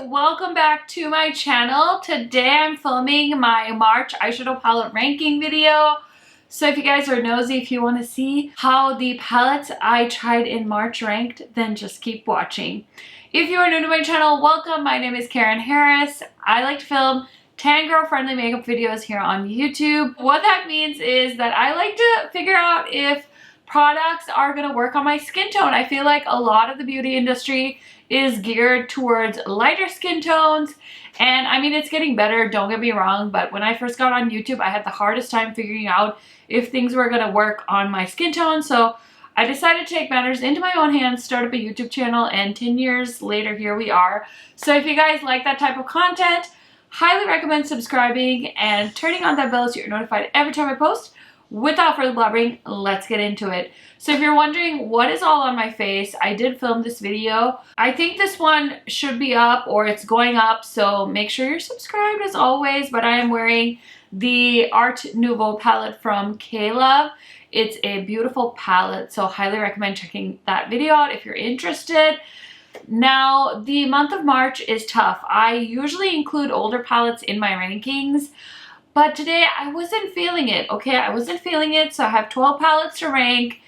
welcome back to my channel. Today I'm filming my March eyeshadow palette ranking video. So if you guys are nosy, if you want to see how the palettes I tried in March ranked, then just keep watching. If you are new to my channel, welcome. My name is Karen Harris. I like to film tan girl friendly makeup videos here on YouTube. What that means is that I like to figure out if products are going to work on my skin tone. I feel like a lot of the beauty industry is geared towards lighter skin tones, and I mean, it's getting better, don't get me wrong, but when I first got on YouTube, I had the hardest time figuring out if things were going to work on my skin tone. So I decided to take matters into my own hands, start up a YouTube channel, and 10 years later, here we are. So if you guys like that type of content, highly recommend subscribing and turning on that bell so you're notified every time I post. Without further blabbering, let's get into it. So if you're wondering what is all on my face, I did film this video. I think this one should be up, or it's going up, so make sure you're subscribed as always. But I am wearing the Art Nouveau palette from KLove. It's a beautiful palette, so highly recommend checking that video out if you're interested. Now, the month of March is tough. I usually include older palettes in my rankings, but today I wasn't feeling it, okay? I wasn't feeling it, so I have 12 palettes to rank.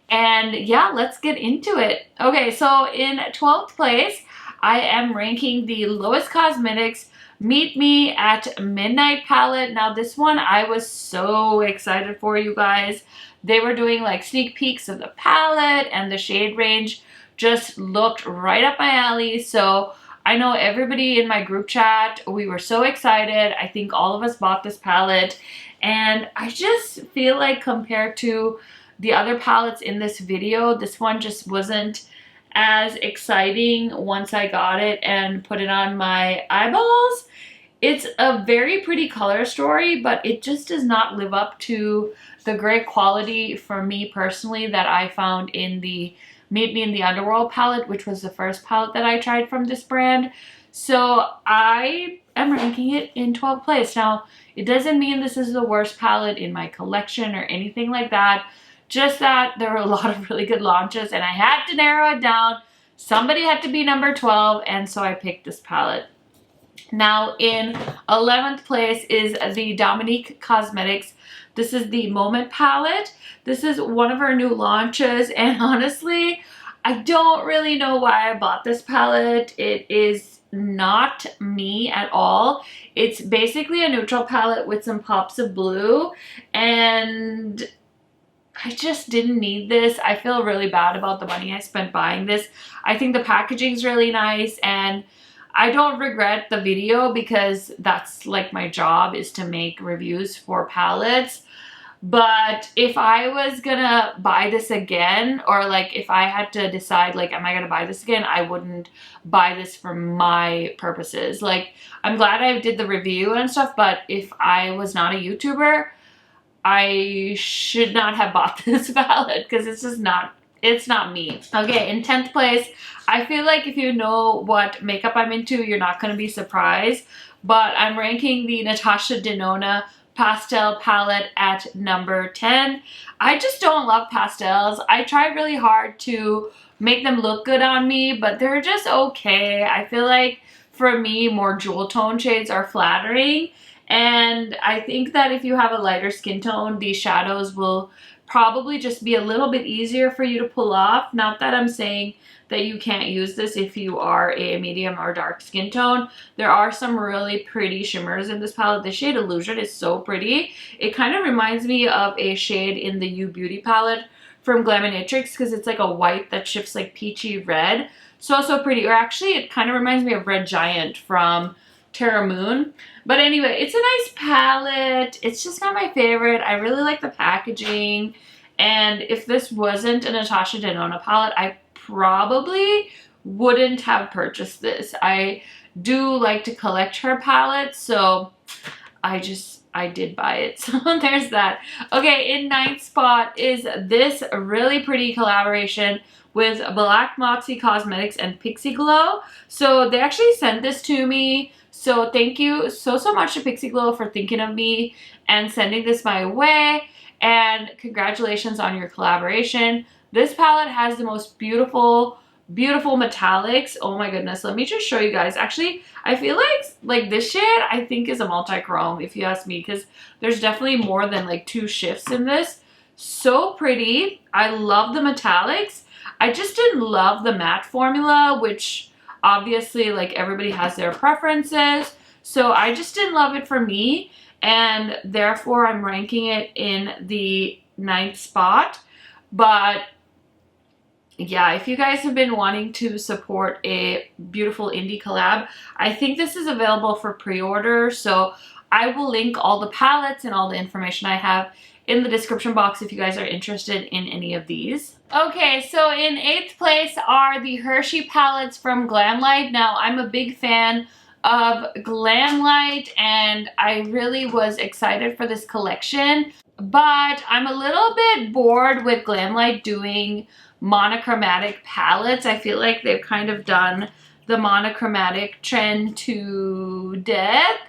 And yeah, let's get into it. Okay, so in 12th place, I am ranking the Lowest Cosmetics Meet Me at Midnight palette. Now this one I was so excited for, you guys. They were doing like sneak peeks of the palette, and the shade range just looked right up my alley. So I know everybody in my group chat, we were so excited. I think all of us bought this palette, and I just feel like compared to the other palettes in this video, this one just wasn't as exciting once I got it and put it on my eyeballs. It's a very pretty color story, but it just does not live up to the great quality for me personally that I found in the Meet Me in the Underworld palette, which was the first palette that I tried from this brand. So I am ranking it in 12th place. Now, it doesn't mean this is the worst palette in my collection or anything like that. Just that there were a lot of really good launches, and I had to narrow it down. Somebody had to be number 12, and so I picked this palette. Now, in 11th place is the Dominique Cosmetics. This is the Moment palette. This is one of our new launches, and honestly, I don't really know why I bought this palette. It is not me at all. It's basically a neutral palette with some pops of blue, and I just didn't need this. I feel really bad about the money I spent buying this. I think the packaging is really nice, and I don't regret the video because that's like my job, is to make reviews for palettes. But if I was gonna buy this again, or like if I had to decide like, am I gonna buy this again, I wouldn't buy this for my purposes. Like, I'm glad I did the review and stuff, but if I was not a YouTuber, I should not have bought this palette because it's just not, it's not me. Okay, in 10th place, I feel like if you know what makeup I'm into, you're not going to be surprised, but I'm ranking the Natasha Denona pastel palette at number 10. I just don't love pastels. I tried really hard to make them look good on me, but they're just okay. I feel like for me, more jewel tone shades are flattering. And I think that if you have a lighter skin tone, these shadows will probably just be a little bit easier for you to pull off. Not that I'm saying that you can't use this if you are a medium or dark skin tone. There are some really pretty shimmers in this palette. The shade Illusion is so pretty. It kind of reminds me of a shade in the You Beauty palette from Glamlite because it's like a white that shifts like peachy red. So pretty. Or actually, it kind of reminds me of Red Giant from Terra Moon. But anyway, it's a nice palette. It's just not my favorite. I really like the packaging. And if this wasn't a Natasha Denona palette, I probably wouldn't have purchased this. I do like to collect her palettes, so I did buy it. So there's that. Okay, in 9th spot is this really pretty collaboration with Black Moxie Cosmetics and Pixie Glow. So they actually sent this to me. So thank you so much to Pixie Glow for thinking of me and sending this my way. And congratulations on your collaboration. This palette has the most beautiful beautiful metallics. Oh my goodness, let me just show you guys. Actually, I feel like this shade I think is a multi-chrome if you ask me, because there's definitely more than like 2 shifts in this. So pretty. I love the metallics. I just didn't love the matte formula, which obviously like everybody has their preferences. So I just didn't love it for me, and therefore I'm ranking it in the 9th spot. But yeah, if you guys have been wanting to support a beautiful indie collab, I think this is available for pre-order. So I will link all the palettes and all the information I have in the description box if you guys are interested in any of these. Okay, so in 8th place are the Hershey palettes from Glamlite. Now, I'm a big fan of Glamlite, and I really was excited for this collection, but I'm a little bit bored with Glamlite doing monochromatic palettes. I feel like they've kind of done the monochromatic trend to death,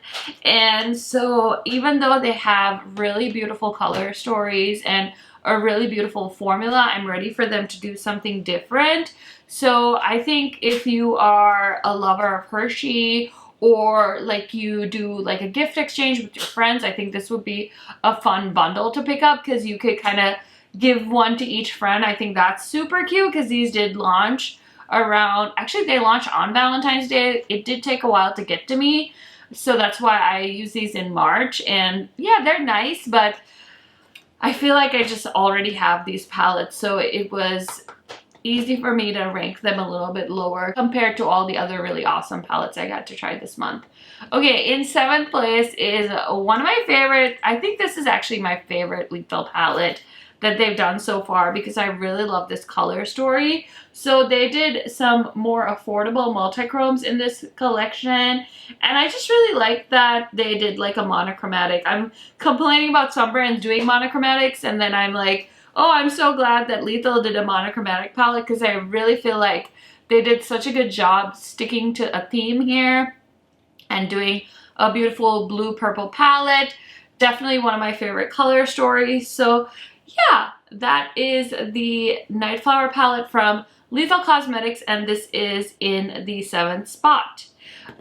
and so even though they have really beautiful color stories and a really beautiful formula, I'm ready for them to do something different. So I think if you are a lover of Hershey, or like you do like a gift exchange with your friends, I think this would be a fun bundle to pick up, because you could kind of give one to each friend. I think that's super cute, because these did launch around, actually they launched on Valentine's Day. It did take a while to get to me, so that's why I use these in March. And yeah, they're nice, but I feel like I just already have these palettes, so it was easy for me to rank them a little bit lower compared to all the other really awesome palettes I got to try this month. Okay, in 7th place is one of my favorite, I think this is actually my favorite Lethal palette that they've done so far, because I really love this color story. So they did some more affordable multi-chromes in this collection, and I just really like that they did like a monochromatic. I'm complaining about some brands doing monochromatics, and then I'm like, oh, I'm so glad that Lethal did a monochromatic palette, because I really feel like they did such a good job sticking to a theme here and doing a beautiful blue-purple palette. Definitely one of my favorite color stories. So yeah, that is the Nightflower palette from Lethal Cosmetics, and this is in the 7th spot.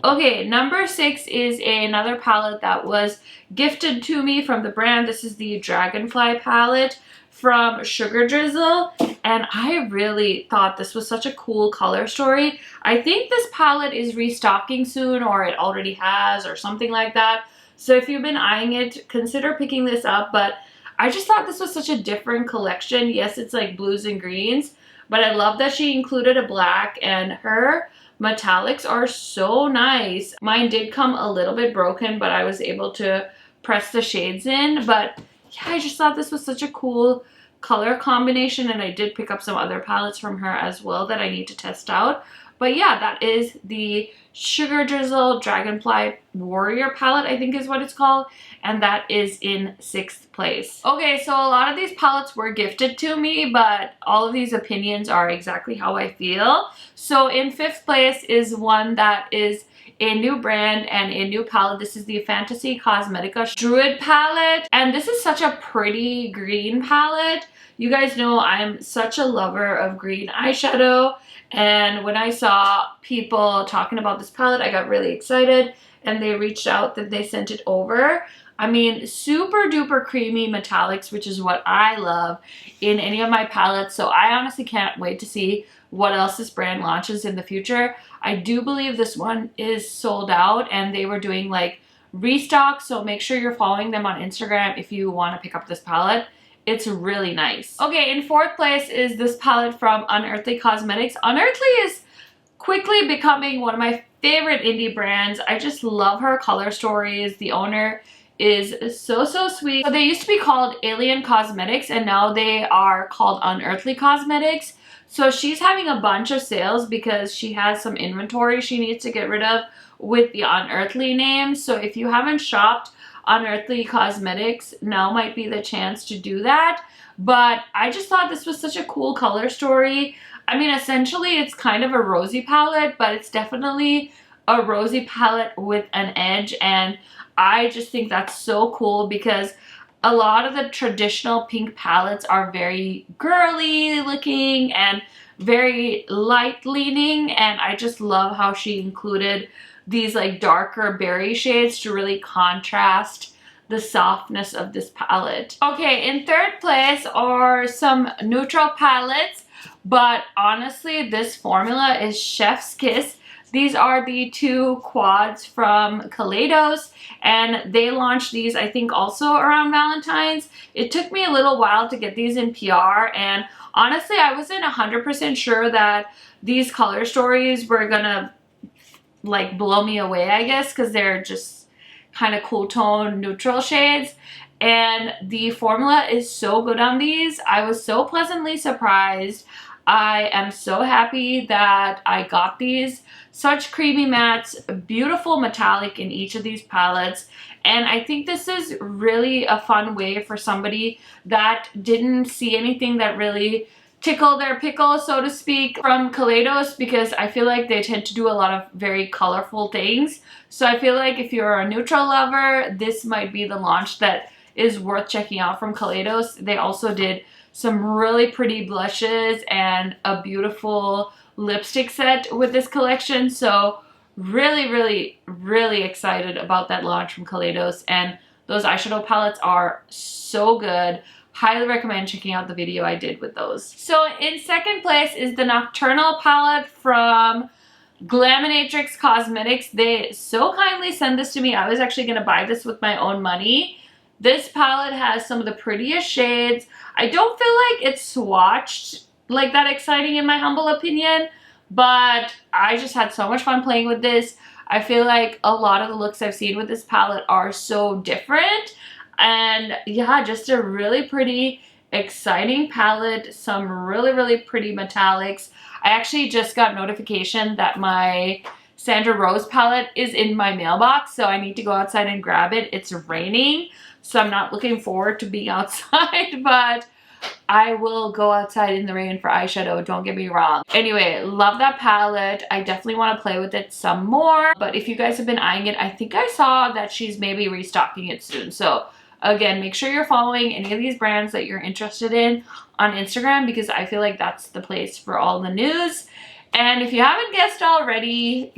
Okay, number 6 is another palette that was gifted to me from the brand. This is the Dragonfly palette from Sugar Drizzle, and I really thought this was such a cool color story. I think this palette is restocking soon, or it already has, or something like that. So if you've been eyeing it, consider picking this up. But I just thought this was such a different collection. Yes, it's like blues and greens, but I love that she included a black, and her metallics are so nice. Mine did come a little bit broken, but I was able to press the shades in. But yeah, I just thought this was such a cool color combination, and I did pick up some other palettes from her as well that I need to test out. But yeah, that is the Sugar Drizzle Dragonfly Warrior palette, I think is what it's called, and that is in 6th place. Okay, so a lot of these palettes were gifted to me, but all of these opinions are exactly how I feel. So in 5th place is one that is a new brand and a new palette. This is the Fantasy Cosmetica Druid palette, and this is such a pretty green palette. You guys know I'm such a lover of green eyeshadow, and when I saw people talking about this palette, I got really excited, and they reached out that they sent it over. I mean, super duper creamy metallics, which is what I love in any of my palettes. So I honestly can't wait to see what else this brand launches in the future. I do believe this one is sold out, and they were doing like restock, so make sure you're following them on Instagram if you want to pick up this palette. It's really nice. Okay, in 4th place is this palette from Unearthly Cosmetics. Unearthly is quickly becoming one of my favorite indie brands. I just love her color stories. The owner is so sweet. So they used to be called Alien Cosmetics, and now they are called Unearthly Cosmetics. So she's having a bunch of sales because she has some inventory she needs to get rid of with the Unearthly name. So if you haven't shopped Unearthly Cosmetics, now might be the chance to do that. But I just thought this was such a cool color story. I mean, essentially it's kind of a rosy palette, but it's definitely a rosy palette with an edge, and I just think that's so cool because a lot of the traditional pink palettes are very girly looking and very light leaning, and I just love how she included these like darker berry shades to really contrast the softness of this palette. Okay, in third place are some neutral palettes, but honestly this formula is chef's kiss. These are the two quads from Kaleidos, and they launched these I think also around Valentine's. It took me a little while to get these in PR, and honestly I wasn't 100% sure that these color stories were gonna like blow me away, I guess, because they're just kind of cool tone neutral shades, and the formula is so good on these. I was so pleasantly surprised. I am so happy that I got these. Such creamy mattes, beautiful metallic in each of these palettes, and I think this is really a fun way for somebody that didn't see anything that really tickle their pickle, so to speak, from Kaleidos, because I feel like they tend to do a lot of very colorful things. So I feel like if you're a neutral lover, this might be the launch that is worth checking out from Kaleidos. They also did some really pretty blushes and a beautiful lipstick set with this collection. So really excited about that launch from Kaleidos, and those eyeshadow palettes are so good. Highly recommend checking out the video I did with those. So in second place is the Nocturnal palette from Glaminatrix Cosmetics. They so kindly sent this to me. I was actually going to buy this with my own money. This palette has some of the prettiest shades. I don't feel like it's swatched like that exciting in my humble opinion, but I just had so much fun playing with this. I feel like a lot of the looks I've seen with this palette are so different. And yeah, just a really pretty, exciting palette. Some really pretty metallics. I actually just got notification that my Sandra Rose palette is in my mailbox, so I need to go outside and grab it. It's raining, so I'm not looking forward to being outside, but I will go outside in the rain for eyeshadow, don't get me wrong. Anyway, love that palette. I definitely want to play with it some more, but if you guys have been eyeing it, I think I saw that she's maybe restocking it soon. So again, make sure you're following any of these brands that you're interested in on Instagram, because I feel like that's the place for all the news. And if you haven't guessed already,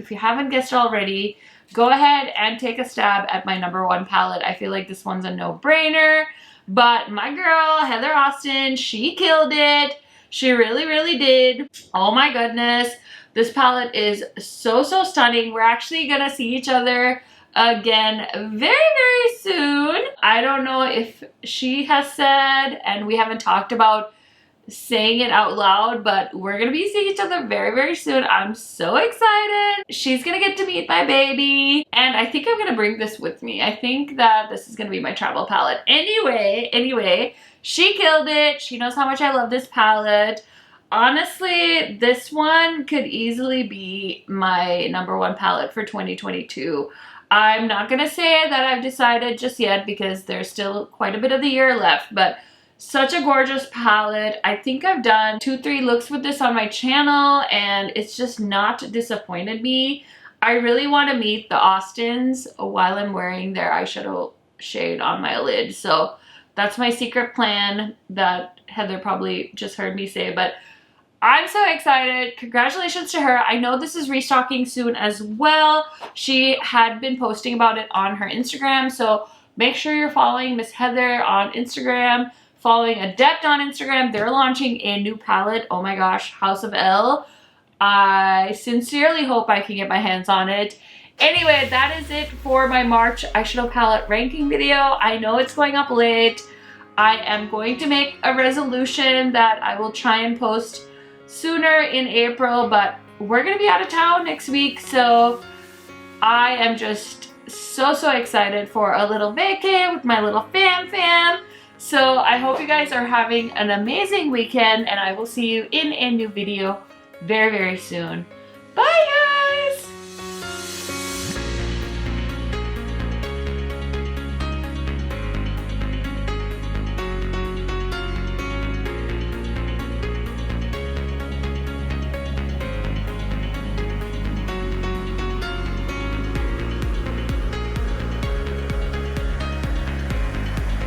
go ahead and take a stab at my #1 palette. I feel like this one's a no-brainer, but my girl, Heather Austin, she killed it. She really did. Oh my goodness. This palette is so stunning. We're actually gonna see each other again very soon. I don't know if she has said, and we haven't talked about saying it out loud, but we're gonna be seeing each other very soon. I'm so excited. She's gonna get to meet my baby, and I think I'm gonna bring this with me. I think that this is gonna be my travel palette. Anyway, she killed it. She knows how much I love this palette. Honestly, this one could easily be my #1 palette for 2022. I'm not gonna say that I've decided just yet, because there's still quite a bit of the year left, but such a gorgeous palette. I think I've done 2-3 looks with this on my channel, and it's just not disappointed me. I really want to meet the Austins while I'm wearing their eyeshadow shade on my lid. So that's my secret plan that Heather probably just heard me say, but I'm so excited. Congratulations to her. I know this is restocking soon as well. She had been posting about it on her Instagram, so make sure you're following Miss Heather on Instagram, following Adept on Instagram. They're launching a new palette. Oh my gosh, House of L. I sincerely hope I can get my hands on it. Anyway, that is it for my March eyeshadow palette ranking video. I know it's going up late. I am going to make a resolution that I will try and post sooner in April, but we're gonna be out of town next week, so I am just so excited for a little vacay with my little fam. So I hope you guys are having an amazing weekend, and I will see you in a new video very soon.